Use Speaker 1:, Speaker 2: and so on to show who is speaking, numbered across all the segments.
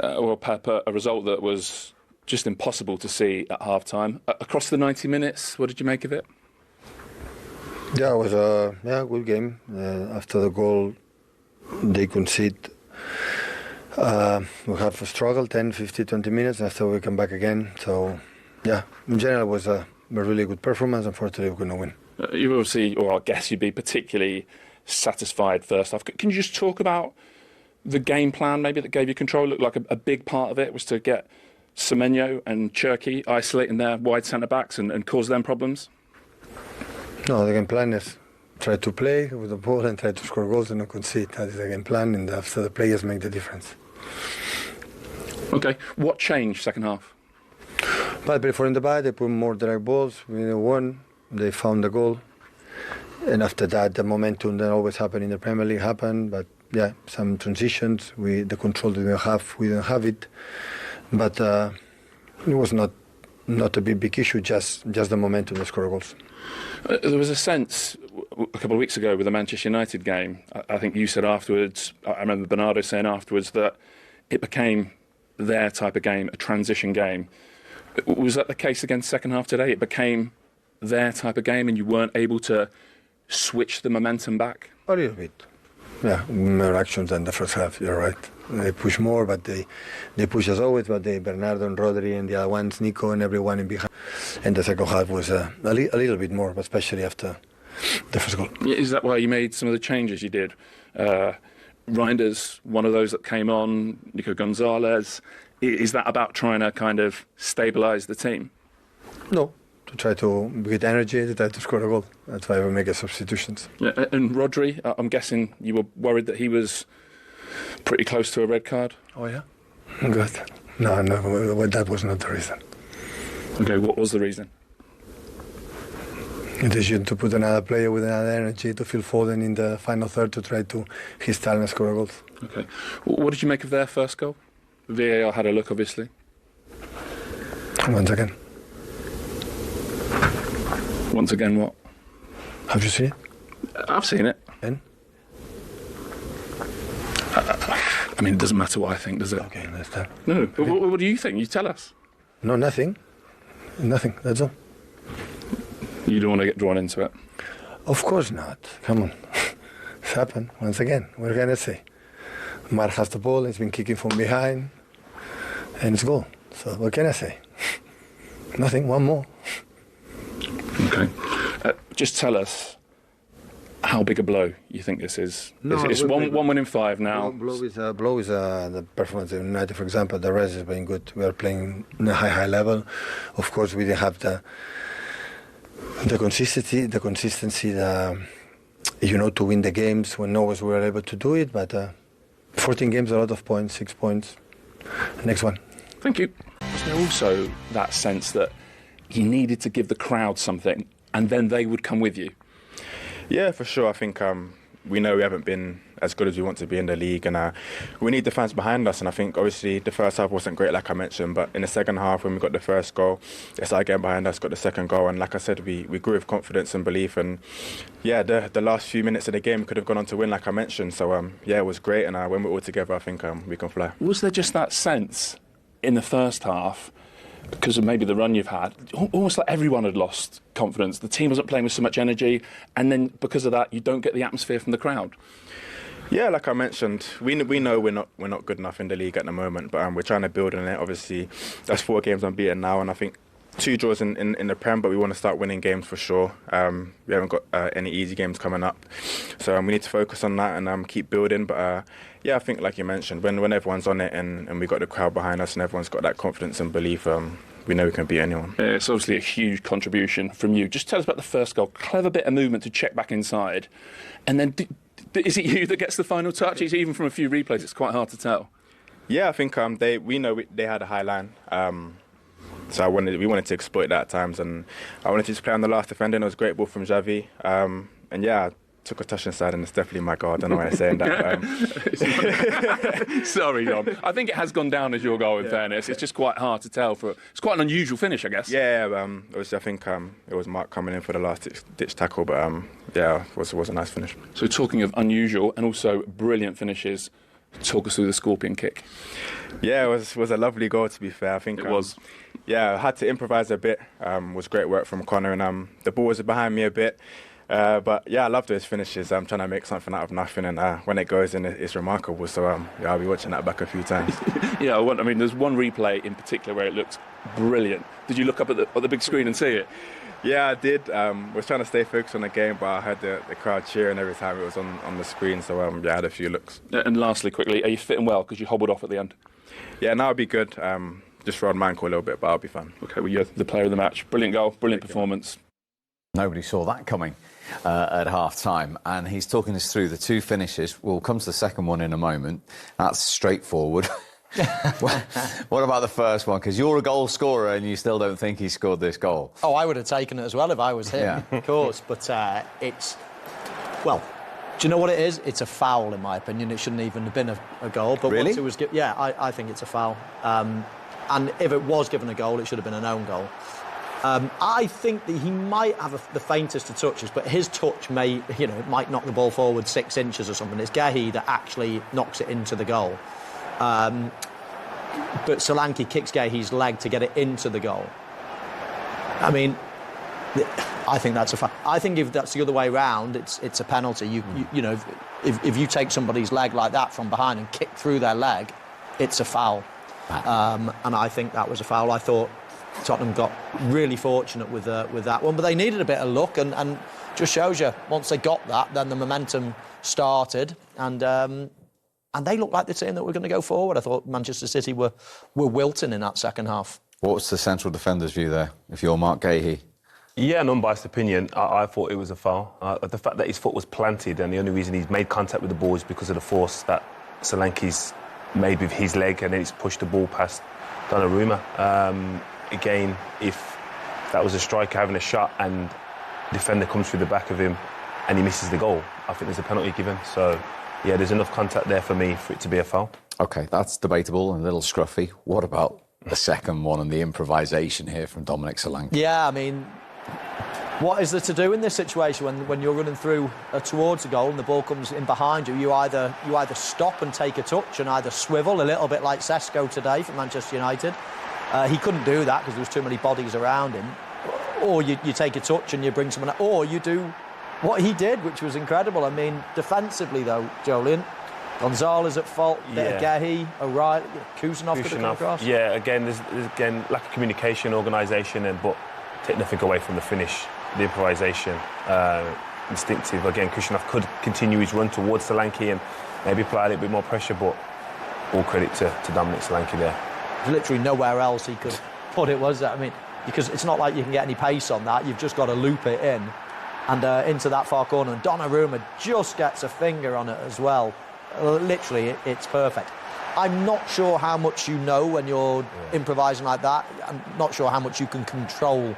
Speaker 1: Well, Pep, a result that was just impossible to see at half-time. Across the 90 minutes, what did you make of it?
Speaker 2: Yeah, it was a good game. After the goal, they concede. We have struggled 10, 15, 20 minutes after we come back again. So, yeah, in general, it was a really good performance. Unfortunately, we couldn't win.
Speaker 1: You obviously, or I guess you'd be particularly satisfied first half. Can you just talk about the game plan maybe that gave you control? It looked like a big part of it was to get Semenyo and Cherki isolating their wide centre-backs and cause them problems?
Speaker 2: No, the game plan is try to play with the ball and try to score goals and not concede. That is the game plan, and after the players make the difference.
Speaker 1: Okay, what changed second half?
Speaker 2: But before in the back, they put more direct balls. We won. They found the goal, and after that, the momentum that always happen in the Premier League happened. But yeah, some transitions. The control we didn't have it. But it was not a big issue. Just the momentum to score goals.
Speaker 1: There was a sense a couple of weeks ago with the Manchester United game. I think you said afterwards. I remember Bernardo saying afterwards that it became their type of game, a transition game. Was that the case again second half today? It became their type of game, and you weren't able to switch the momentum back?
Speaker 2: A little bit. Yeah, more actions than the first half. You're right. They push more, but they push as always. But Bernardo and Rodri and the other ones, Nico and everyone in behind. And the second half was a little bit more, but especially after the first goal.
Speaker 1: Is that why you made some of the changes you did? Reinders, one of those that came on, Nico Gonzalez. Is that about trying to kind of stabilise the team?
Speaker 2: No, to try to get energy, to try to score a goal. That's why we make substitutions.
Speaker 1: Yeah, and Rodri, I'm guessing you were worried that he was pretty close to a red card?
Speaker 2: Oh, yeah? Good. No, that was not the reason.
Speaker 1: Okay, what was the reason?
Speaker 2: The decision to put another player with another energy to Phil Foden in the final third to try to his style and score goals.
Speaker 1: Okay. What did you make of their first goal? VAR had a look, obviously.
Speaker 2: Once again.
Speaker 1: Once again, what?
Speaker 2: Have you seen it?
Speaker 1: I've seen it.
Speaker 2: And?
Speaker 1: I mean, it doesn't matter what I think, does it?
Speaker 2: Okay, that's that.
Speaker 1: No. Okay. What do you think? You tell us.
Speaker 2: No, nothing. Nothing, that's all.
Speaker 1: You don't want to get drawn into it?
Speaker 2: Of course not. Come on. It's happened. Once again, what can I say? Mark has the ball, he's been kicking from behind, and it's goal. So what can I say? Nothing, one more.
Speaker 1: Okay. Just tell us how big a blow you think this is.
Speaker 2: No,
Speaker 1: it's one win in 5 now.
Speaker 2: Blow is the performance of United, for example. The rest is being good. We are playing in a high level. Of course, we didn't have the consistency, to win the games when always we were able to do it. But 14 games, a lot of points, 6 points. Next one.
Speaker 1: Thank you. Was there also that sense that you needed to give the crowd something and then they would come with you?
Speaker 3: Yeah, for sure. I think we know we haven't been as good as we want to be in the league, and we need the fans behind us. And I think obviously the first half wasn't great, like I mentioned, but in the second half when we got the first goal, they started getting behind us, got the second goal, and like I said, we grew with confidence and belief. And yeah, the last few minutes of the game could have gone on to win, like I mentioned. So yeah, it was great, and when we're all together, I think we can fly.
Speaker 1: Was there just that sense in the first half, because of maybe the run you've had, almost like everyone had lost confidence? The team wasn't playing with so much energy, and then because of that, you don't get the atmosphere from the crowd.
Speaker 3: Yeah, like I mentioned, we know we're not good enough in the league at the moment, but we're trying to build on it. Obviously, that's 4 games unbeaten now, and I think 2 draws in the Prem, but we want to start winning games for sure. We haven't got any easy games coming up, so we need to focus on that and keep building. But yeah, I think like you mentioned, when everyone's on it and we got the crowd behind us and everyone's got that confidence and belief, we know we can beat anyone.
Speaker 1: Yeah, it's obviously a huge contribution from you. Just tell us about the first goal. Clever bit of movement to check back inside, and then is it you that gets the final touch? It's even from a few replays, it's quite hard to tell.
Speaker 3: Yeah, I think they had a high line. So we wanted to exploit that at times, and I wanted to just play on the last defender, and it was a great ball from Xavi. And yeah, I took a touch inside, and it's definitely my goal. I don't know why I'm saying that.
Speaker 1: Sorry, John. I think it has gone down as your goal, in fairness. It's just quite hard to tell. It's quite an unusual finish, I guess.
Speaker 3: Yeah, obviously I think it was Mark coming in for the last ditch tackle, but yeah, it was a nice finish.
Speaker 1: So talking of unusual and also brilliant finishes, Talk us through the scorpion kick.
Speaker 3: Yeah, it was a lovely goal, to be fair. I think
Speaker 1: It was.
Speaker 3: Yeah, I had to improvise a bit. Was great work from Connor, and the ball was behind me a bit. But yeah, I love those finishes. I'm trying to make something out of nothing, and when it goes in, it's remarkable. So yeah, I'll be watching that back a few times.
Speaker 1: Yeah, I mean, there's one replay in particular where it looks brilliant. Did you look up at the big screen and see it?
Speaker 3: Yeah, I did. Was trying to stay focused on the game, but I heard the crowd cheering every time it was on the screen. So yeah, I had a few looks.
Speaker 1: And lastly, quickly, are you fitting well? Because you hobbled off at the end.
Speaker 3: Yeah, now I'll be good. Just rode my ankle a little bit, but I'll be fine.
Speaker 1: Okay, well, you're the player of the match. Brilliant goal, brilliant performance.
Speaker 4: Nobody saw that coming at half-time, and he's talking us through the two finishes. We'll come to the second one in a moment. That's straightforward. What about the first one? Because you're a goal scorer and you still don't think he scored this goal.
Speaker 5: Oh, I would have taken it as well if I was him,
Speaker 4: Yeah.
Speaker 5: of course. But well, do you know what it is? It's a foul, in my opinion. It shouldn't even have been a goal. But
Speaker 4: Really?
Speaker 5: once it was, I think it's a foul. And if it was given a goal, it should have been an own goal. I think that he might have the faintest of touches, but his touch might knock the ball forward 6 inches or something. It's Gehi that actually knocks it into the goal. But Solanke kicks Gehi's leg to get it into the goal. I mean, I think that's a foul. I think if that's the other way round, it's a penalty. You know, if you take somebody's leg like that from behind and kick through their leg, it's a foul. And I think that was a foul. I thought Tottenham got really fortunate with that one, but they needed a bit of luck, and just shows you once they got that, then the momentum started, and they looked like the team that were going to go forward. I thought Manchester City were wilting in that second half.
Speaker 4: What was the central defender's view there, if you're Mark Gehi?
Speaker 6: Yeah, an unbiased opinion. I thought it was a foul. The fact that his foot was planted, and the only reason he's made contact with the ball is because of the force that Solanke's made with his leg, and then it's pushed the ball past Donnarumma. Again, if that was a striker having a shot and defender comes through the back of him and he misses the goal, I think there's a penalty given. So, yeah, there's enough contact there for me for it to be a foul.
Speaker 4: OK, that's debatable and a little scruffy. What about the second one and the improvisation here from Dominic Solanke?
Speaker 5: Yeah, I mean, what is there to do in this situation when you're running through towards the goal and the ball comes in behind you? You either stop and take a touch and either swivel, a little bit like Sesko today for Manchester United. He couldn't do that because there was too many bodies around him. Or you take a touch and you bring someone out. Or you do what he did, which was incredible. I mean, defensively, though, Jolien, Gonzalez at fault, bit of Gehi, O'Reilly, Kusanov could have come across.
Speaker 6: Yeah, again, there's lack of communication, organisation, but take nothing away from the finish, the improvisation, instinctive. Again, Kusanov could continue his run towards Solanke and maybe apply a little bit more pressure, but all credit to Dominic Solanke there.
Speaker 5: There's literally nowhere else he could put it, was there? I mean, because it's not like you can get any pace on that. You've just got to loop it in and into that far corner. And Donnarumma just gets a finger on it as well. Literally, it's perfect. I'm not sure how much you know when you're improvising like that. I'm not sure how much you can control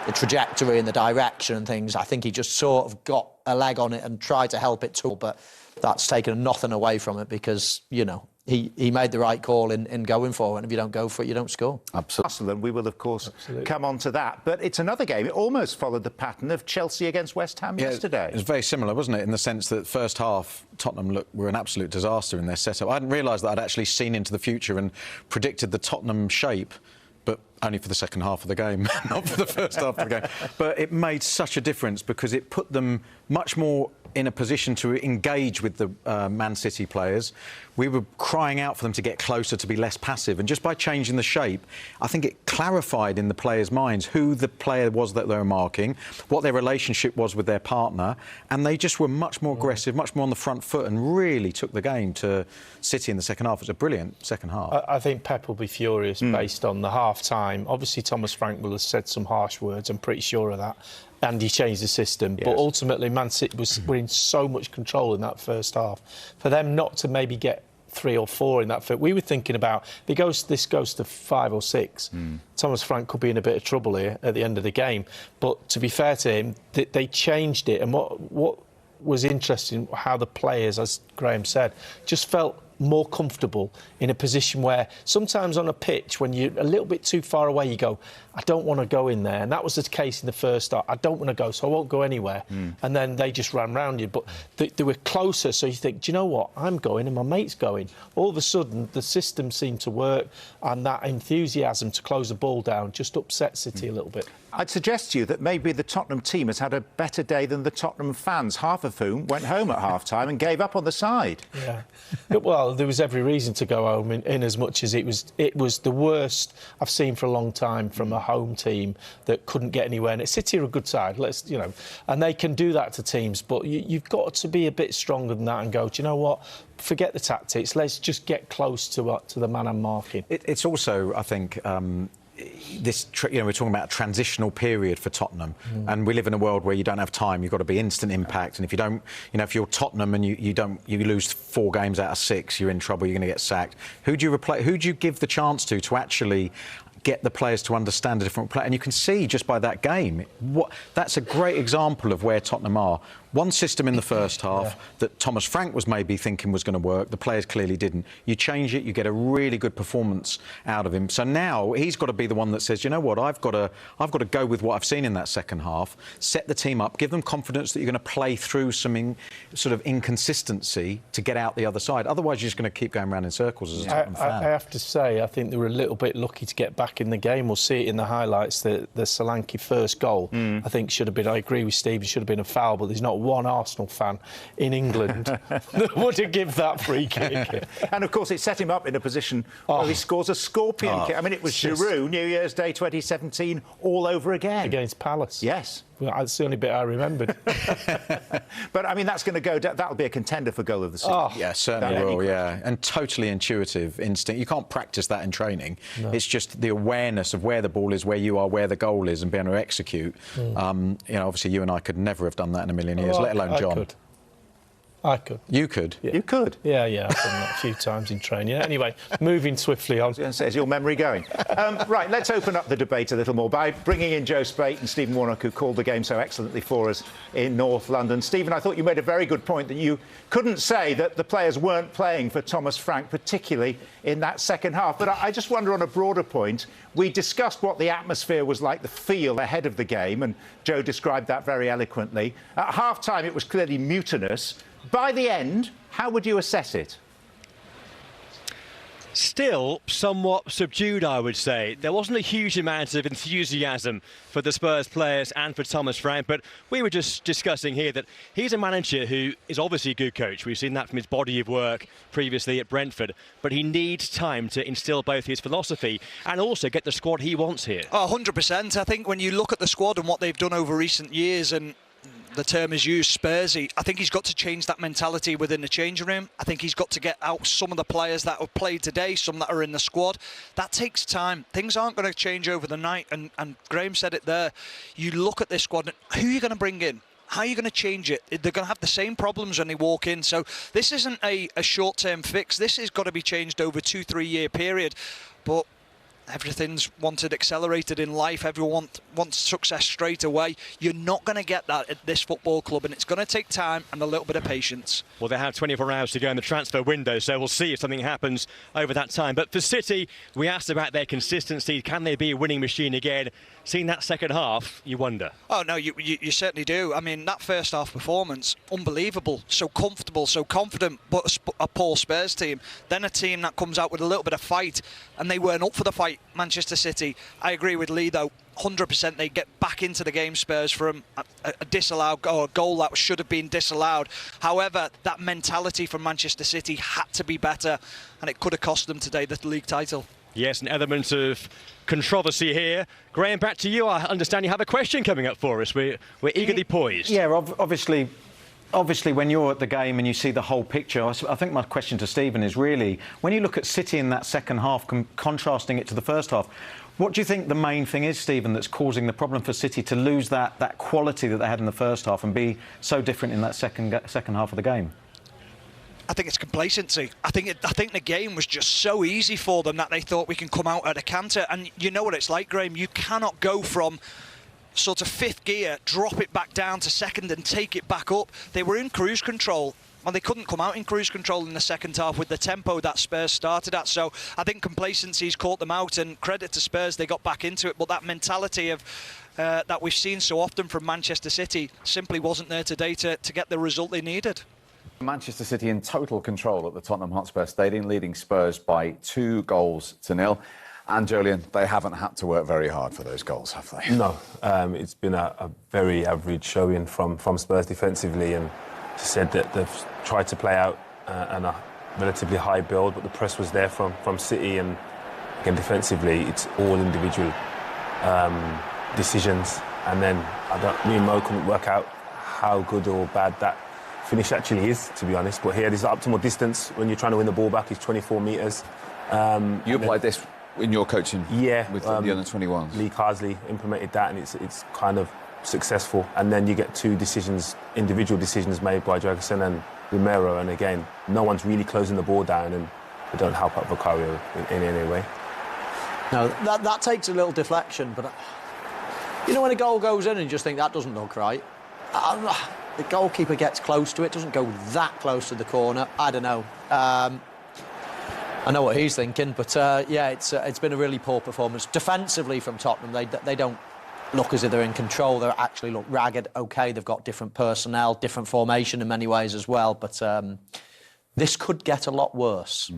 Speaker 5: the trajectory and the direction and things. I think he just sort of got a leg on it and tried to help it too, but that's taken nothing away from it because, you know, he made the right call in going for it, and if you don't go for it, you don't score.
Speaker 4: Absolutely.
Speaker 7: We will, of course, come on to that. But it's another game. It almost followed the pattern of Chelsea against West Ham yesterday.
Speaker 8: It was very similar, wasn't it, in the sense that first half, Tottenham were an absolute disaster in their setup. I hadn't realised that I'd actually seen into the future and predicted the Tottenham shape, but only for the second half of the game, not for the first half of the game. But it made such a difference because it put them much more in a position to engage with the Man City players. We were crying out for them to get closer, to be less passive. And just by changing the shape, I think it clarified in the players' minds who the player was that they were marking, what their relationship was with their partner. And they just were much more aggressive, much more on the front foot, and really took the game to City in the second half. It was a brilliant second half.
Speaker 9: I think Pep will be furious based on the half-time. Obviously, Thomas Frank will have said some harsh words, I'm pretty sure of that. And he changed the system. Yes. But ultimately, Man City were in so much control in that first half. For them not to maybe get 3 or 4 in that first... We were thinking about, if this goes to 5 or 6, Thomas Frank could be in a bit of trouble here at the end of the game. But to be fair to him, they changed it. And what was interesting, how the players, as Graham said, just felt more comfortable in a position where sometimes on a pitch, when you're a little bit too far away, you go, I don't want to go in there. And that was the case in the first half. I don't want to go, so I won't go anywhere. And then they just ran round you. But they were closer, so you think, do you know what? I'm going and my mate's going. All of a sudden, the system seemed to work, and that enthusiasm to close the ball down just upset City a little bit.
Speaker 7: I'd suggest to you that maybe the Tottenham team has had a better day than the Tottenham fans, half of whom went home at half-time and gave up on the side.
Speaker 9: Yeah. Well, there was every reason to go home in as much as it was the worst I've seen for a long time from a home team that couldn't get anywhere. And City are a good side, and they can do that to teams, but you've got to be a bit stronger than that and go, do you know what? Forget the tactics. Let's just get close to the man I'm marking.
Speaker 8: It's also, I think, we're talking about a transitional period for Tottenham, and we live in a world where you don't have time. You've got to be instant impact, and if you don't, if you're Tottenham and you lose 4 games out of 6, you're in trouble. You're going to get sacked. Who do you replace? Who do you give the chance to actually get the players to understand a different play? And you can see just by that game, that's a great example of where Tottenham are. One system in the first half that Thomas Frank was maybe thinking was going to work. The players clearly didn't. You change it, you get a really good performance out of him. So now he's got to be the one that says, you know what, I've got to go with what I've seen in that second half, set the team up, give them confidence that you're going to play through some sort of inconsistency to get out the other side. Otherwise, you're just going to keep going around in circles as a Tottenham fan.
Speaker 9: I have to say, I think they were a little bit lucky to get back in the game. We'll see it in the highlights. The Solanke first goal, I think, should have been, I agree with Steve, it should have been a foul, but there's not one Arsenal fan in England that would have given that free kick.
Speaker 7: And, of course, it set him up in a position where he scores a scorpion kick. I mean, it was Giroud, New Year's Day 2017, all over again.
Speaker 9: Against Palace.
Speaker 7: Yes.
Speaker 9: Well, that's the only bit I remembered.
Speaker 7: But, I mean, that's going to go... That'll be a contender for goal of the season.
Speaker 8: Yeah, certainly will, yeah. And totally intuitive instinct. You can't practice that in training. No. It's just the awareness of where the ball is, where you are, where the goal is, and being able to execute. Obviously, you and I could never have done that in a million years, let alone John.
Speaker 9: I could.
Speaker 8: You could?
Speaker 7: Yeah. You could?
Speaker 9: Yeah, I've done that a few times in training. Anyway, moving swiftly on.
Speaker 7: I was going to say, is your memory going? Right, let's open up the debate a little more by bringing in Joe Spate and Stephen Warnock, who called the game so excellently for us in North London. Stephen, I thought you made a very good point that you couldn't say that the players weren't playing for Thomas Frank, particularly in that second half. But I just wonder, on a broader point, we discussed what the atmosphere was like, the feel ahead of the game, and Joe described that very eloquently. At half-time, it was clearly mutinous. By the end, how would you assess it?
Speaker 10: Still somewhat subdued, I would say. There wasn't a huge amount of enthusiasm for the Spurs players and for Thomas Frank, but we were just discussing here that he's a manager who is obviously a good coach. We've seen that from his body of work previously at Brentford, but he needs time to instill both his philosophy and also get the squad he wants here.
Speaker 11: 100%. I think when you look at the squad and what they've done over recent years, and the term is used, Spursy, I think he's got to change that mentality within the changing room. I think he's got to get out some of the players that have played today, some that are in the squad. That takes time. Things aren't going to change over the night, and Graham said it there. You look at this squad, who are you going to bring in? How are you going to change it? They're going to have the same problems when they walk in. So this isn't a short-term fix. This has got to be changed over a 2-3 year period. But everything's wanted accelerated in life. Everyone wants success straight away. You're not going to get that at this football club, and it's going to take time and a little bit of patience.
Speaker 10: Well, they have 24 hours to go in the transfer window, so we'll see if something happens over that time. But for City, we asked about their consistency. Can they be a winning machine again? Seeing that second half, you wonder.
Speaker 11: Oh, no, you certainly do. I mean, that first half performance, unbelievable. So comfortable, so confident, but a poor Spurs team. Then a team that comes out with a little bit of fight, and they weren't up for the fight, Manchester City. I agree with Lee, though. 100% they get back into the game, Spurs, from a disallowed or a goal that should have been disallowed. However, that mentality from Manchester City had to be better, and it could have cost them today the league title.
Speaker 10: Yes, an element of controversy here. Graham, back to you. I understand you have a question coming up for us. We're eagerly poised.
Speaker 8: Yeah, obviously, when you're at the game and you see the whole picture, I think my question to Stephen is really, when you look at City in that second half, contrasting it to the first half, what do you think the main thing is, Stephen, that's causing the problem for City to lose that quality that they had in the first half and be so different in that second half of the game?
Speaker 11: I think it's complacency. I think the game was just so easy for them that they thought we can come out at a canter. And you know what it's like, Graham. You cannot go from sort of fifth gear, drop it back down to second and take it back up. They were in cruise control. Well, they couldn't come out in cruise control in the second half with the tempo that Spurs started at. So I think complacency's caught them out, and credit to Spurs, they got back into it. But that mentality of that we've seen so often from Manchester City simply wasn't there today to get the result they needed.
Speaker 4: Manchester City in total control at the Tottenham Hotspur Stadium, leading Spurs by 2-0. And Jolien, they haven't had to work very hard for those goals, have they?
Speaker 6: No, it's been a very average showing from Spurs defensively, and said that they've tried to play out on a relatively high build, but the press was there from City, and again defensively it's all individual decisions, and then me and Mo couldn't work out how good or bad that finish actually is, to be honest. But here, this optimal distance when you're trying to win the ball back is 24 metres.
Speaker 4: You applied this in your coaching,
Speaker 6: yeah,
Speaker 4: with the under-21s.
Speaker 6: Lee Carsley implemented that, and it's kind of successful. And then you get 2 individual decisions made by Dragusin and Romero, and again, no one's really closing the ball down, and they don't help out Vicario in any way.
Speaker 5: No, that takes a little deflection, but you know when a goal goes in and you just think that doesn't look right. The goalkeeper gets close to it, doesn't go that close to the corner. I don't know. I know what he's thinking, but yeah, it's been a really poor performance defensively from Tottenham. They don't look as if they're in control. They actually look ragged. OK, they've got different personnel, different formation in many ways as well, but this could get a lot worse.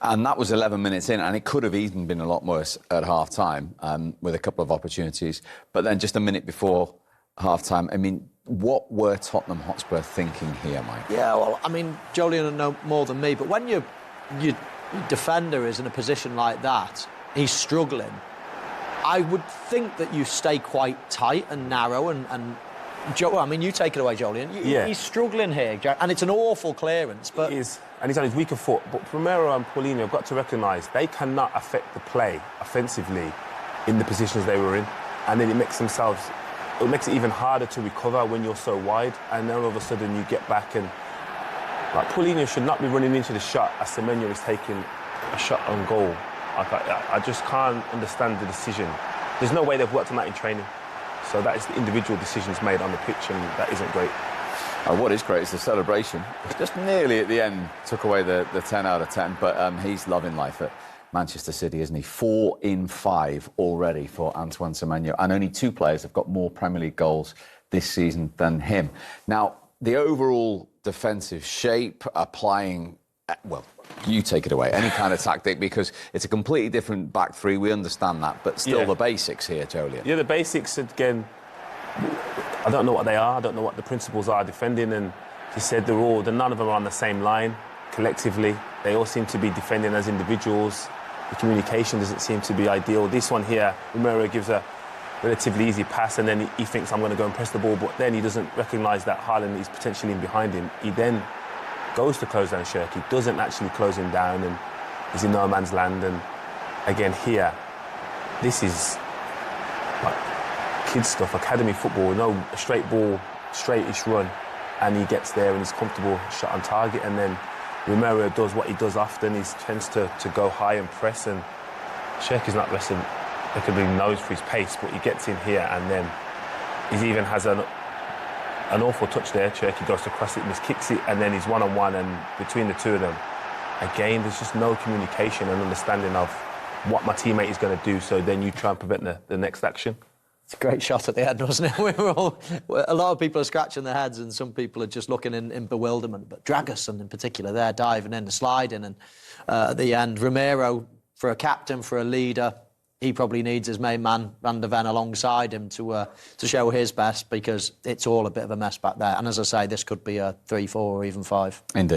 Speaker 4: And that was 11 minutes in, and it could have even been a lot worse at half-time with a couple of opportunities. But then just a minute before half-time, I mean, what were Tottenham Hotspur thinking here, Mike? Yeah,
Speaker 5: well, I mean, Jolien will know more than me, but when your defender is in a position like that, he's struggling, I would think that you stay quite tight and narrow and I mean, you take it away, Jolien. He's struggling here, and it's an awful clearance. But
Speaker 6: it is, and he's on his weaker foot. But Romero and Paulinho have got to recognise they cannot affect the play offensively in the positions they were in, and then it makes it even harder to recover when you're so wide, and then all of a sudden you get back and like Paulinho should not be running into the shot as Semenyo is taking a shot on goal. I just can't understand the decision. There's no way they've worked on that in training. So that is the individual decisions made on the pitch, and that isn't great.
Speaker 4: What is great is the celebration. Just nearly at the end took away the 10 out of 10, but he's loving life at Manchester City, isn't he? 4 in 5 already for Antoine Semenyo, and only 2 players have got more Premier League goals this season than him. Now, the overall defensive shape, applying, well, you take it away, any kind of tactic, because it's a completely different back three, we understand that, but still the basics here, Jolien.
Speaker 6: Yeah, the basics, again, I don't know what they are, I don't know what the principles are defending, and he said none of them are on the same line collectively. They all seem to be defending as individuals. The communication doesn't seem to be ideal. This one here, Romero gives a relatively easy pass, and then he thinks I'm going to go and press the ball, but then he doesn't recognise that Haaland is potentially in behind him. He then goes to close down Shirk. He doesn't actually close him down, and he's in no man's land. And again here, this is like kids stuff, academy football, no straight ball, straightish run, and he gets there and he's comfortable, shot on target, and then Romero does what he does often. He tends to go high and press, and Shirk is not resting. There could be nose for his pace, but he gets in here, and then he even has an awful touch there. Cherky goes to cross it, miskicks it, and then he's one-on-one, and between the two of them, again, there's just no communication and understanding of what my teammate is going to do, so then you try and prevent the next action.
Speaker 5: It's a great shot at the end, wasn't it? A lot of people are scratching their heads, and some people are just looking in bewilderment, but Dragusin in particular there, diving in and sliding, and at the end, Romero, for a captain, for a leader, he probably needs his main man, Van der Ven, alongside him to show his best, because it's all a bit of a mess back there. And as I say, this could be a 3-4 or even 5.
Speaker 4: Indeed.